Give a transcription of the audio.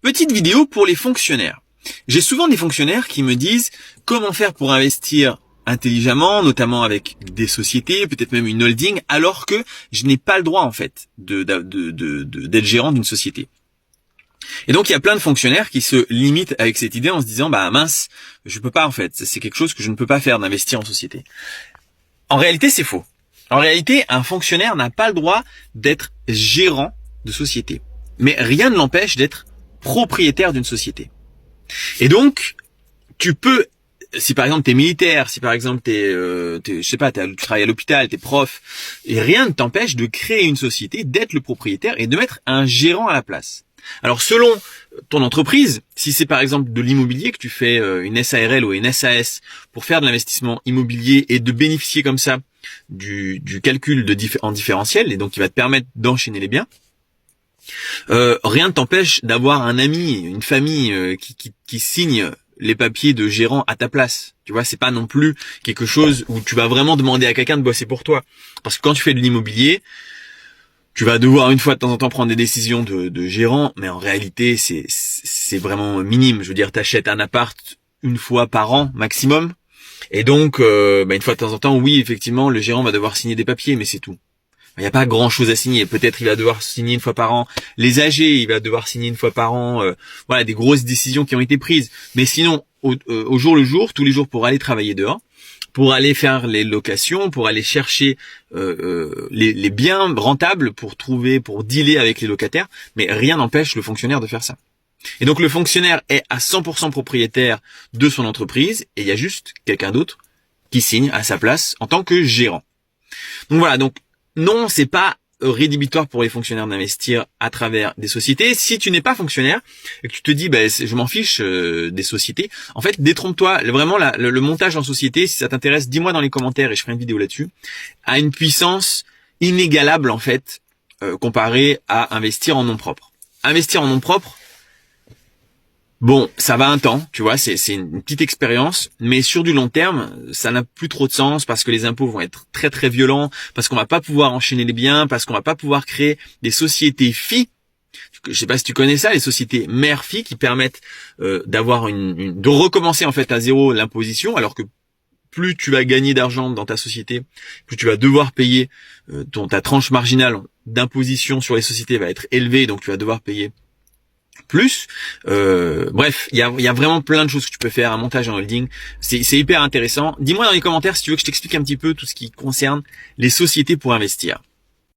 Petite vidéo pour les fonctionnaires. J'ai souvent des fonctionnaires qui me disent comment faire pour investir intelligemment, notamment avec des sociétés, peut-être même une holding, alors que je n'ai pas le droit en fait d'être gérant d'une société. Et donc il y a plein de fonctionnaires qui se limitent avec cette idée en se disant bah mince, je peux pas en fait, c'est quelque chose que je ne peux pas faire d'investir en société. En réalité, c'est faux. En réalité, un fonctionnaire n'a pas le droit d'être gérant de société. Mais rien ne l'empêche d'être propriétaire d'une société. Et donc, tu peux, si par exemple t'es militaire, si par exemple tu travailles à l'hôpital, t'es prof, et rien ne t'empêche de créer une société, d'être le propriétaire et de mettre un gérant à la place. Alors selon ton entreprise, si c'est par exemple de l'immobilier que tu fais une SARL ou une SAS pour faire de l'investissement immobilier et de bénéficier comme ça du calcul en différentiel et donc qui va te permettre d'enchaîner les biens, rien ne t'empêche d'avoir un ami, une famille qui signe les papiers de gérant à ta place. Tu vois, c'est pas non plus quelque chose où tu vas vraiment demander à quelqu'un de bosser pour toi. Parce que quand tu fais de l'immobilier, tu vas devoir une fois de temps en temps prendre des décisions de gérant, mais en réalité, c'est vraiment minime. Je veux dire, t'achètes un appart une fois par an maximum. Et donc, une fois de temps en temps, oui, effectivement, le gérant va devoir signer des papiers, mais c'est tout. Il n'y a pas grand chose à signer. Peut-être il va devoir signer une fois par an les AG, il va devoir signer une fois par an, voilà, des grosses décisions qui ont été prises. Mais sinon, au jour le jour, tous les jours pour aller travailler dehors, pour aller faire les locations, pour aller chercher les biens rentables, pour dealer avec les locataires, mais rien n'empêche le fonctionnaire de faire ça. Et donc le fonctionnaire est à 100% propriétaire de son entreprise et il y a juste quelqu'un d'autre qui signe à sa place en tant que gérant. Donc voilà, donc non, c'est pas rédhibitoire pour les fonctionnaires d'investir à travers des sociétés. Si tu n'es pas fonctionnaire et que tu te dis je m'en fiche des sociétés, en fait détrompe-toi. Vraiment le montage en société, si ça t'intéresse, dis-moi dans les commentaires et je ferai une vidéo là-dessus, a une puissance inégalable en fait comparé à investir en nom propre. Investir en nom propre, bon, ça va un temps, tu vois, c'est une petite expérience, mais sur du long terme, ça n'a plus trop de sens parce que les impôts vont être très très violents, parce qu'on va pas pouvoir enchaîner les biens, parce qu'on va pas pouvoir créer des sociétés filles. Je sais pas si tu connais ça, les sociétés mère-fille qui permettent d'avoir de recommencer en fait à zéro l'imposition, alors que plus tu vas gagner d'argent dans ta société, plus tu vas devoir payer ta tranche marginale d'imposition sur les sociétés va être élevée, donc tu vas devoir payer plus. Bref, il y a vraiment plein de choses que tu peux faire, un montage en holding, c'est hyper intéressant. Dis-moi dans les commentaires si tu veux que je t'explique un petit peu tout ce qui concerne les sociétés pour investir.